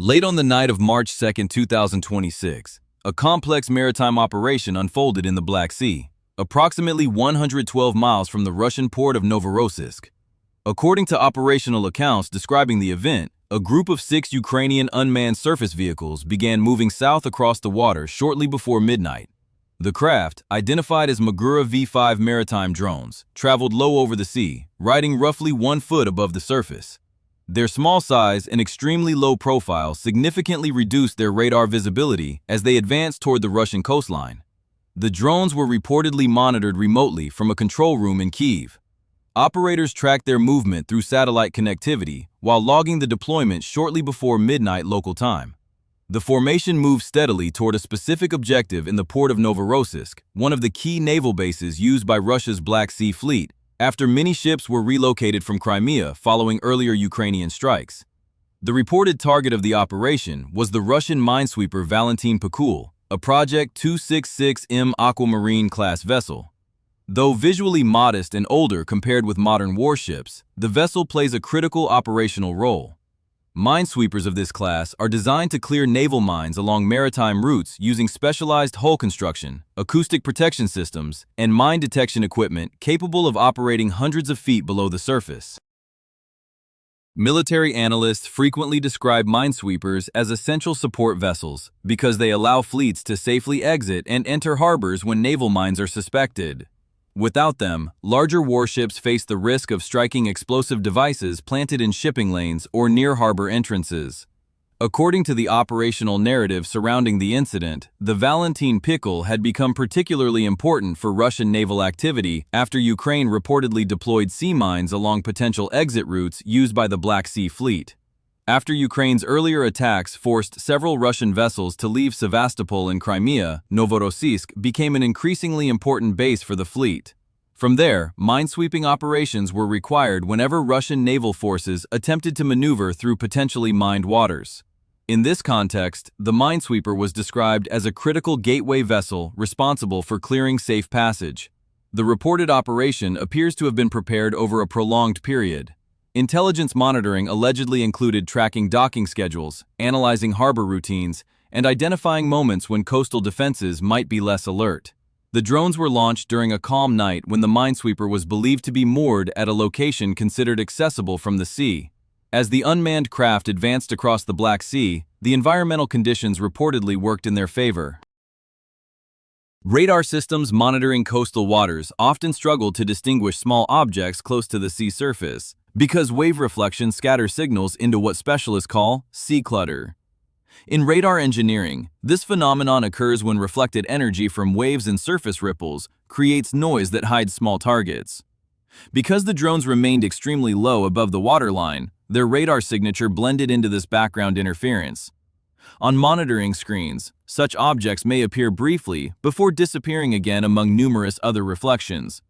Late on the night of March 2, 2026, a complex maritime operation unfolded in the Black Sea, approximately 112 miles from the Russian port of Novorossiysk. According to operational accounts describing the event, a group of 6 Ukrainian unmanned surface vehicles began moving south across the water shortly before midnight. The craft, identified as Magura V-5 maritime drones, traveled low over the sea, riding roughly 1 foot above the surface. Their small size and extremely low profile significantly reduced their radar visibility as they advanced toward the Russian coastline. The drones were reportedly monitored remotely from a control room in Kyiv. Operators tracked their movement through satellite connectivity while logging the deployment shortly before midnight local time. The formation moved steadily toward a specific objective in the port of Novorossiysk, one of the key naval bases used by Russia's Black Sea Fleet, after many ships were relocated from Crimea following earlier Ukrainian strikes. The reported target of the operation was the Russian minesweeper Valentin Pikul, a Project 266M Aquamarine-class vessel. Though visually modest and older compared with modern warships, the vessel plays a critical operational role. Minesweepers of this class are designed to clear naval mines along maritime routes using specialized hull construction, acoustic protection systems, and mine detection equipment capable of operating hundreds of feet below the surface. Military analysts frequently describe minesweepers as essential support vessels because they allow fleets to safely exit and enter harbors when naval mines are suspected. Without them, larger warships face the risk of striking explosive devices planted in shipping lanes or near harbor entrances. According to the operational narrative surrounding the incident, the Valentin Pikul had become particularly important for Russian naval activity after Ukraine reportedly deployed sea mines along potential exit routes used by the Black Sea Fleet. After Ukraine's earlier attacks forced several Russian vessels to leave Sevastopol in Crimea, Novorossiysk became an increasingly important base for the fleet. From there, minesweeping operations were required whenever Russian naval forces attempted to maneuver through potentially mined waters. In this context, the minesweeper was described as a critical gateway vessel responsible for clearing safe passage. The reported operation appears to have been prepared over a prolonged period. Intelligence monitoring allegedly included tracking docking schedules, analyzing harbor routines, and identifying moments when coastal defenses might be less alert. The drones were launched during a calm night when the minesweeper was believed to be moored at a location considered accessible from the sea. As the unmanned craft advanced across the Black Sea, the environmental conditions reportedly worked in their favor. Radar systems monitoring coastal waters often struggle to distinguish small objects close to the sea surface, because wave reflection scatters signals into what specialists call sea clutter. In radar engineering, this phenomenon occurs when reflected energy from waves and surface ripples creates noise that hides small targets. Because the drones remained extremely low above the waterline, their radar signature blended into this background interference. On monitoring screens, such objects may appear briefly before disappearing again among numerous other reflections.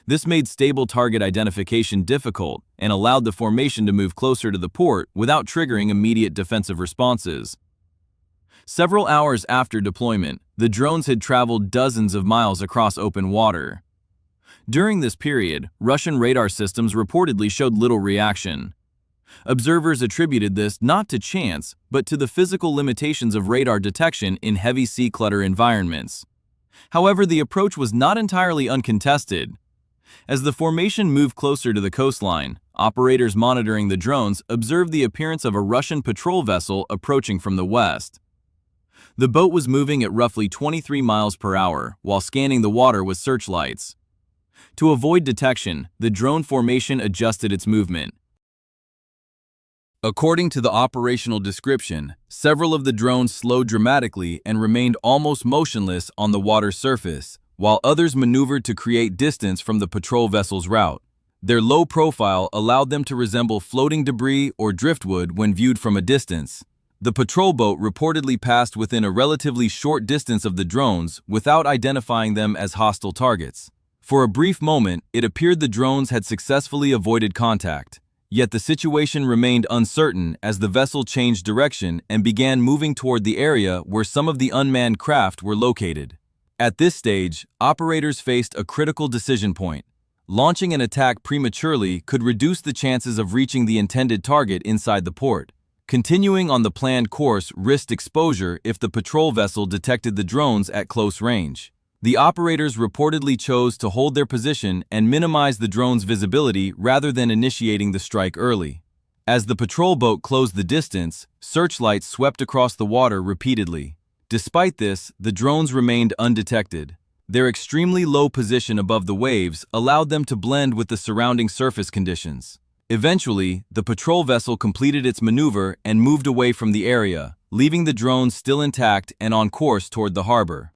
This made stable target identification difficult and allowed the formation to move closer to the port without triggering immediate defensive responses. Several hours after deployment, the drones had traveled dozens of miles across open water. During this period, Russian radar systems reportedly showed little reaction. Observers attributed this not to chance, but to the physical limitations of radar detection in heavy sea clutter environments. However, the approach was not entirely uncontested. As the formation moved closer to the coastline, operators monitoring the drones observed the appearance of a Russian patrol vessel approaching from the west. The boat was moving at roughly 23 miles per hour while scanning the water with searchlights. To avoid detection, the drone formation adjusted its movement. According to the operational description, several of the drones slowed dramatically and remained almost motionless on the water's surface, while others maneuvered to create distance from the patrol vessel's route. Their low profile allowed them to resemble floating debris or driftwood when viewed from a distance. The patrol boat reportedly passed within a relatively short distance of the drones without identifying them as hostile targets. For a brief moment, it appeared the drones had successfully avoided contact. Yet the situation remained uncertain as the vessel changed direction and began moving toward the area where some of the unmanned craft were located. At this stage, operators faced a critical decision point. Launching an attack prematurely could reduce the chances of reaching the intended target inside the port. Continuing on the planned course risked exposure if the patrol vessel detected the drones at close range. The operators reportedly chose to hold their position and minimize the drone's visibility rather than initiating the strike early. As the patrol boat closed the distance, searchlights swept across the water repeatedly. Despite this, the drones remained undetected. Their extremely low position above the waves allowed them to blend with the surrounding surface conditions. Eventually, the patrol vessel completed its maneuver and moved away from the area, leaving the drones still intact and on course toward the harbor.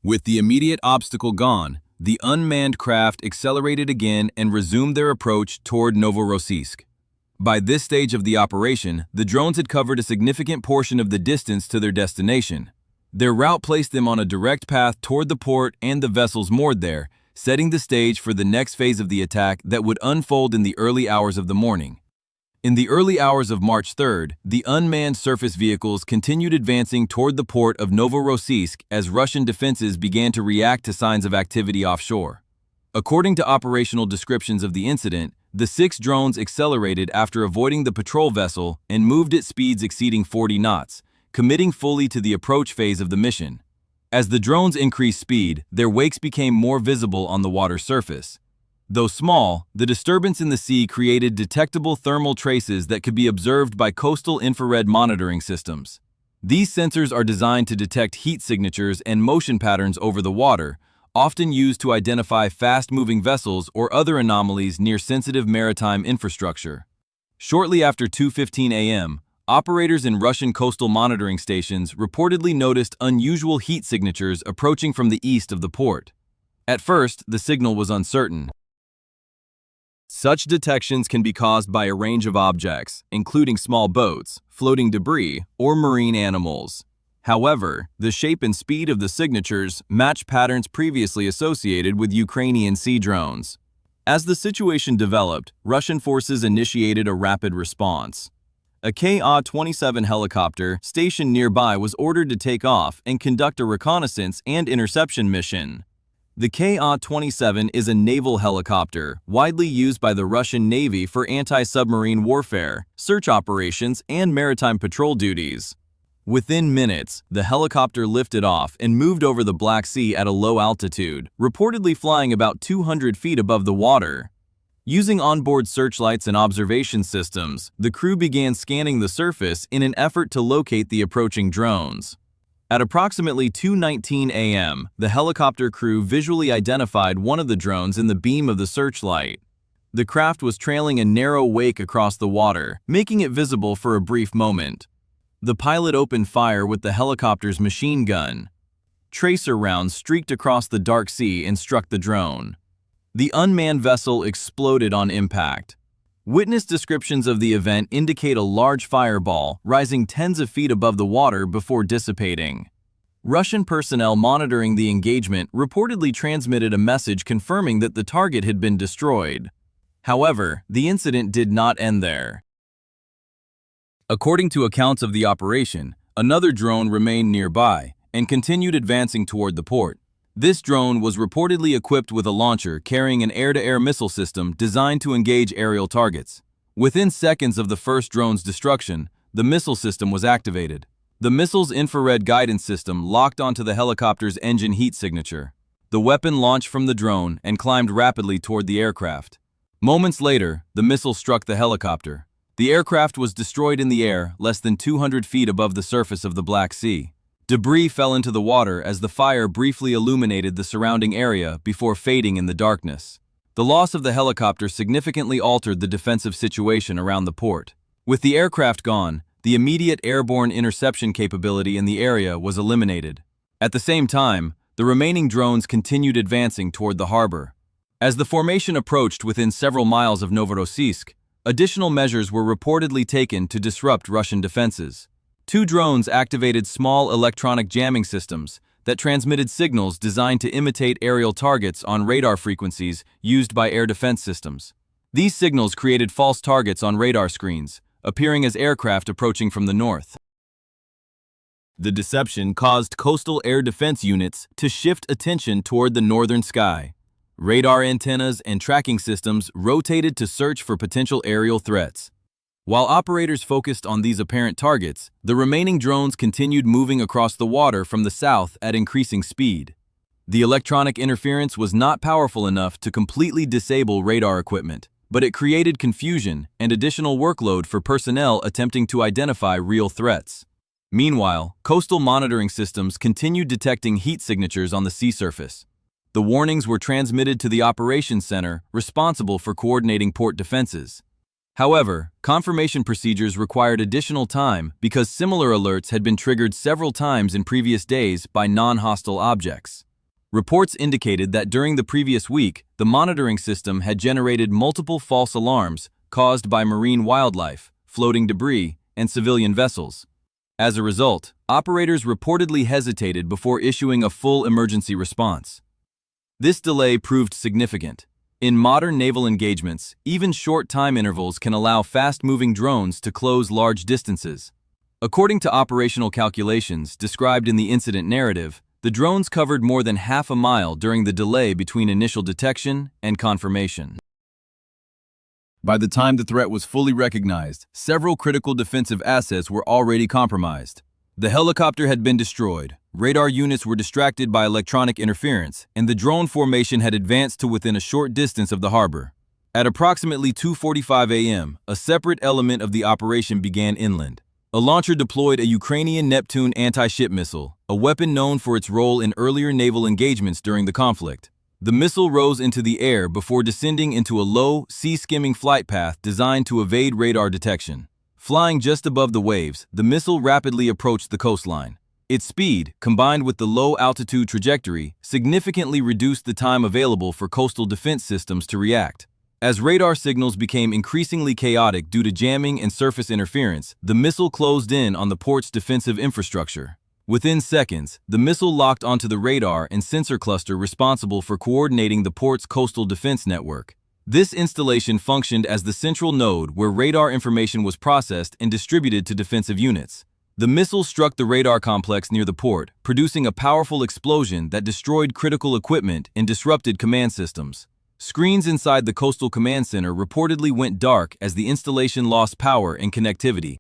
With the immediate obstacle gone, the unmanned craft accelerated again and resumed their approach toward Novorossiysk. By this stage of the operation, the drones had covered a significant portion of the distance to their destination. Their route placed them on a direct path toward the port and the vessels moored there, setting the stage for the next phase of the attack that would unfold in the early hours of the morning. In the early hours of March 3rd, the unmanned surface vehicles continued advancing toward the port of Novorossiysk as Russian defenses began to react to signs of activity offshore. According to operational descriptions of the incident, the 6 drones accelerated after avoiding the patrol vessel and moved at speeds exceeding 40 knots, committing fully to the approach phase of the mission. As the drones increased speed, their wakes became more visible on the water surface. Though small, the disturbance in the sea created detectable thermal traces that could be observed by coastal infrared monitoring systems. These sensors are designed to detect heat signatures and motion patterns over the water, often used to identify fast-moving vessels or other anomalies near sensitive maritime infrastructure. Shortly after 2:15 a.m., operators in Russian coastal monitoring stations reportedly noticed unusual heat signatures approaching from the east of the port. At first, the signal was uncertain. Such detections can be caused by a range of objects, including small boats, floating debris, or marine animals. However, the shape and speed of the signatures match patterns previously associated with Ukrainian sea drones. As the situation developed, Russian forces initiated a rapid response. A Ka-27 helicopter stationed nearby was ordered to take off and conduct a reconnaissance and interception mission. The Ka-27 is a naval helicopter widely used by the Russian Navy for anti-submarine warfare, search operations, and maritime patrol duties. Within minutes, the helicopter lifted off and moved over the Black Sea at a low altitude, reportedly flying about 200 feet above the water. Using onboard searchlights and observation systems, the crew began scanning the surface in an effort to locate the approaching drones. At approximately 2:19 a.m., the helicopter crew visually identified one of the drones in the beam of the searchlight. The craft was trailing a narrow wake across the water, making it visible for a brief moment. The pilot opened fire with the helicopter's machine gun. Tracer rounds streaked across the dark sea and struck the drone. The unmanned vessel exploded on impact. Witness descriptions of the event indicate a large fireball rising tens of feet above the water before dissipating. Russian personnel monitoring the engagement reportedly transmitted a message confirming that the target had been destroyed. However, the incident did not end there. According to accounts of the operation, another drone remained nearby and continued advancing toward the port. This drone was reportedly equipped with a launcher carrying an air-to-air missile system designed to engage aerial targets. Within seconds of the first drone's destruction, the missile system was activated. The missile's infrared guidance system locked onto the helicopter's engine heat signature. The weapon launched from the drone and climbed rapidly toward the aircraft. Moments later, the missile struck the helicopter. The aircraft was destroyed in the air less than 200 feet above the surface of the Black Sea. Debris fell into the water as the fire briefly illuminated the surrounding area before fading in the darkness. The loss of the helicopter significantly altered the defensive situation around the port. With the aircraft gone, the immediate airborne interception capability in the area was eliminated. At the same time, the remaining drones continued advancing toward the harbor. As the formation approached within several miles of Novorossiysk, additional measures were reportedly taken to disrupt Russian defenses. 2 drones activated small electronic jamming systems that transmitted signals designed to imitate aerial targets on radar frequencies used by air defense systems. These signals created false targets on radar screens, appearing as aircraft approaching from the north. The deception caused coastal air defense units to shift attention toward the northern sky. Radar antennas and tracking systems rotated to search for potential aerial threats. While operators focused on these apparent targets, the remaining drones continued moving across the water from the south at increasing speed. The electronic interference was not powerful enough to completely disable radar equipment, but it created confusion and additional workload for personnel attempting to identify real threats. Meanwhile, coastal monitoring systems continued detecting heat signatures on the sea surface. The warnings were transmitted to the operations center responsible for coordinating port defenses. However, confirmation procedures required additional time because similar alerts had been triggered several times in previous days by non-hostile objects. Reports indicated that during the previous week, the monitoring system had generated multiple false alarms caused by marine wildlife, floating debris, and civilian vessels. As a result, operators reportedly hesitated before issuing a full emergency response. This delay proved significant. In modern naval engagements, even short time intervals can allow fast-moving drones to close large distances. According to operational calculations described in the incident narrative, the drones covered more than half a mile during the delay between initial detection and confirmation. By the time the threat was fully recognized, several critical defensive assets were already compromised. The helicopter had been destroyed, radar units were distracted by electronic interference, and the drone formation had advanced to within a short distance of the harbor. At approximately 2:45 a.m., a separate element of the operation began inland. A launcher deployed a Ukrainian Neptune anti-ship missile, a weapon known for its role in earlier naval engagements during the conflict. The missile rose into the air before descending into a low, sea-skimming flight path designed to evade radar detection. Flying just above the waves, the missile rapidly approached the coastline. Its speed, combined with the low-altitude trajectory, significantly reduced the time available for coastal defense systems to react. As radar signals became increasingly chaotic due to jamming and surface interference, the missile closed in on the port's defensive infrastructure. Within seconds, the missile locked onto the radar and sensor cluster responsible for coordinating the port's coastal defense network. This installation functioned as the central node where radar information was processed and distributed to defensive units. The missile struck the radar complex near the port, producing a powerful explosion that destroyed critical equipment and disrupted command systems. Screens inside the coastal command center reportedly went dark as the installation lost power and connectivity.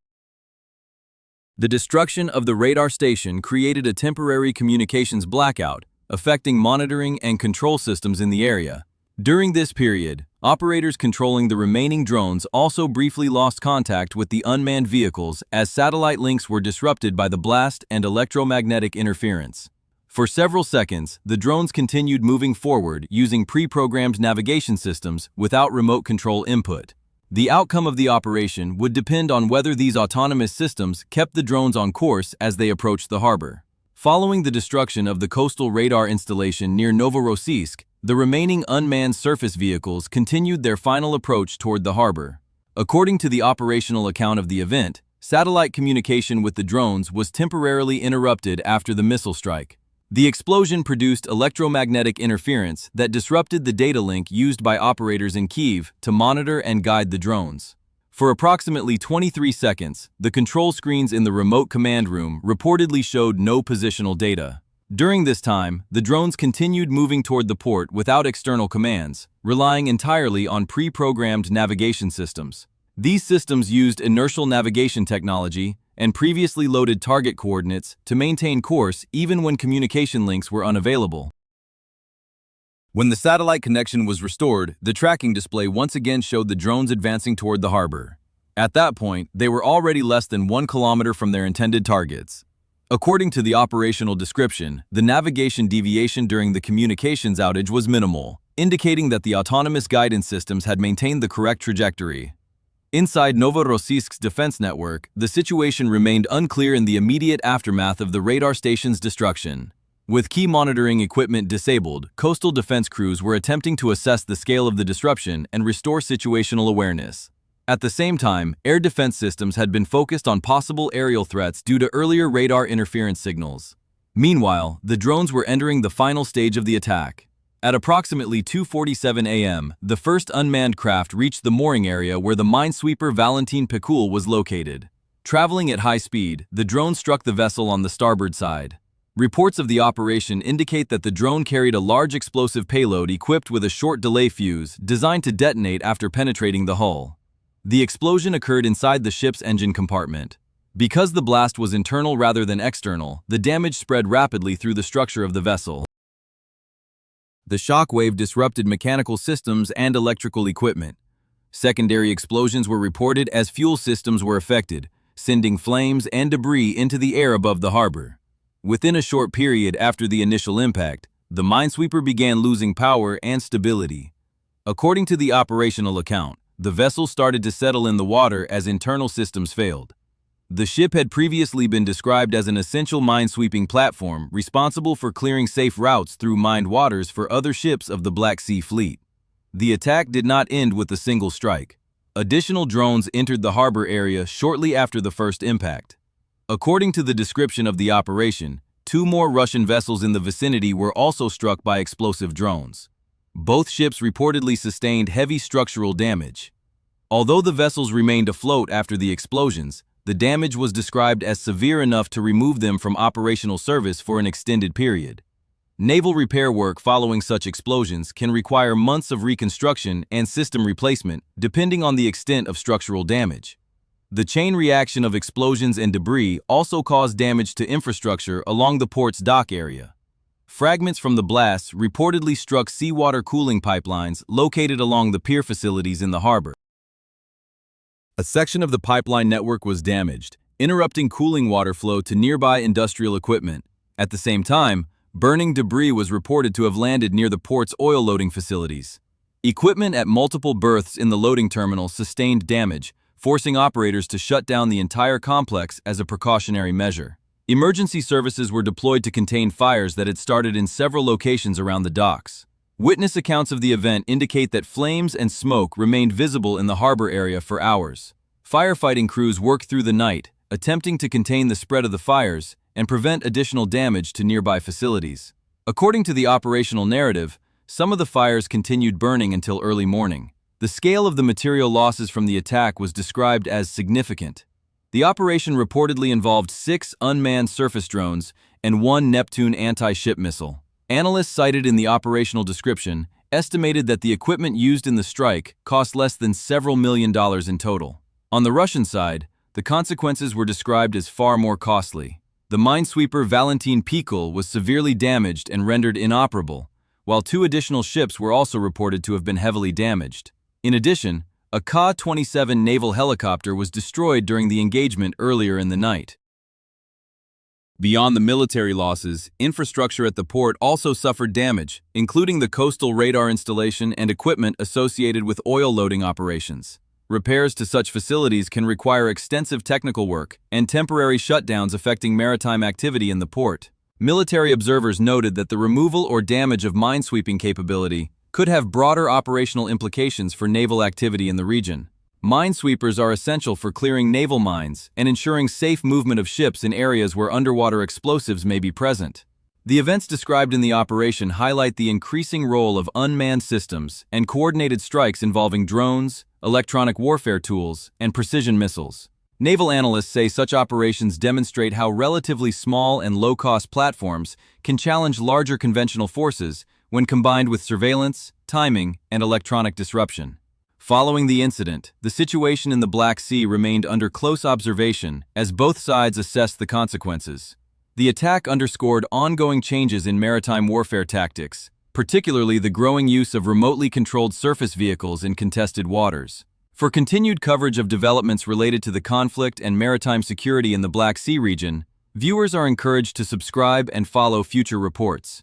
The destruction of the radar station created a temporary communications blackout, affecting monitoring and control systems in the area. During this period, operators controlling the remaining drones also briefly lost contact with the unmanned vehicles as satellite links were disrupted by the blast and electromagnetic interference. For several seconds, the drones continued moving forward using pre-programmed navigation systems without remote control input. The outcome of the operation would depend on whether these autonomous systems kept the drones on course as they approached the harbor. Following the destruction of the coastal radar installation near Novorossiysk, the remaining unmanned surface vehicles continued their final approach toward the harbor. According to the operational account of the event, satellite communication with the drones was temporarily interrupted after the missile strike. The explosion produced electromagnetic interference that disrupted the data link used by operators in Kyiv to monitor and guide the drones. For approximately 23 seconds, the control screens in the remote command room reportedly showed no positional data. During this time, the drones continued moving toward the port without external commands, relying entirely on pre-programmed navigation systems. These systems used inertial navigation technology and previously loaded target coordinates to maintain course even when communication links were unavailable. When the satellite connection was restored, the tracking display once again showed the drones advancing toward the harbor. At that point, they were already less than 1 kilometer from their intended targets. According to the operational description, the navigation deviation during the communications outage was minimal, indicating that the autonomous guidance systems had maintained the correct trajectory. Inside Novorossiysk's defense network, the situation remained unclear in the immediate aftermath of the radar station's destruction. With key monitoring equipment disabled, coastal defense crews were attempting to assess the scale of the disruption and restore situational awareness. At the same time, air defense systems had been focused on possible aerial threats due to earlier radar interference signals. Meanwhile, the drones were entering the final stage of the attack. At approximately 2:47 a.m., the first unmanned craft reached the mooring area where the Minesweeper Valentin Pekul was located. Traveling at high speed, the drone struck the vessel on the starboard side. Reports of the operation indicate that the drone carried a large explosive payload equipped with a short delay fuse designed to detonate after penetrating the hull. The explosion occurred inside the ship's engine compartment. Because the blast was internal rather than external, the damage spread rapidly through the structure of the vessel. The shock wave disrupted mechanical systems and electrical equipment. Secondary explosions were reported as fuel systems were affected, sending flames and debris into the air above the harbor. Within a short period after the initial impact, the Minesweeper began losing power and stability. According to the operational account, the vessel started to settle in the water as internal systems failed. The ship had previously been described as an essential minesweeping platform responsible for clearing safe routes through mined waters for other ships of the Black Sea Fleet. The attack did not end with a single strike. Additional drones entered the harbor area shortly after the first impact. According to the description of the operation, 2 more Russian vessels in the vicinity were also struck by explosive drones. Both ships reportedly sustained heavy structural damage. Although the vessels remained afloat after the explosions, the damage was described as severe enough to remove them from operational service for an extended period. Naval repair work following such explosions can require months of reconstruction and system replacement, depending on the extent of structural damage. The chain reaction of explosions and debris also caused damage to infrastructure along the port's dock area. Fragments from the blasts reportedly struck seawater cooling pipelines located along the pier facilities in the harbor. A section of the pipeline network was damaged, interrupting cooling water flow to nearby industrial equipment. At the same time, burning debris was reported to have landed near the port's oil loading facilities. Equipment at multiple berths in the loading terminal sustained damage, forcing operators to shut down the entire complex as a precautionary measure. Emergency services were deployed to contain fires that had started in several locations around the docks. Witness accounts of the event indicate that flames and smoke remained visible in the harbor area for hours. Firefighting crews worked through the night, attempting to contain the spread of the fires and prevent additional damage to nearby facilities. According to the operational narrative, some of the fires continued burning until early morning. The scale of the material losses from the attack was described as significant. The operation reportedly involved 6 unmanned surface drones and 1 Neptune anti-ship missile. Analysts cited in the operational description estimated that the equipment used in the strike cost less than several $1 million in total. On the Russian side, the consequences were described as far more costly. The minesweeper Valentin Pikul was severely damaged and rendered inoperable, while 2 additional ships were also reported to have been heavily damaged. In addition, a Ka-27 naval helicopter was destroyed during the engagement earlier in the night. Beyond the military losses, infrastructure at the port also suffered damage, including the coastal radar installation and equipment associated with oil loading operations. Repairs to such facilities can require extensive technical work and temporary shutdowns affecting maritime activity in the port. Military observers noted that the removal or damage of minesweeping capability could have broader operational implications for naval activity in the region. Minesweepers are essential for clearing naval mines and ensuring safe movement of ships in areas where underwater explosives may be present. The events described in the operation highlight the increasing role of unmanned systems and coordinated strikes involving drones, electronic warfare tools, and precision missiles. Naval analysts say such operations demonstrate how relatively small and low-cost platforms can challenge larger conventional forces when combined with surveillance, timing, and electronic disruption. Following the incident, the situation in the Black Sea remained under close observation as both sides assessed the consequences. The attack underscored ongoing changes in maritime warfare tactics, particularly the growing use of remotely controlled surface vehicles in contested waters. For continued coverage of developments related to the conflict and maritime security in the Black Sea region, viewers are encouraged to subscribe and follow future reports.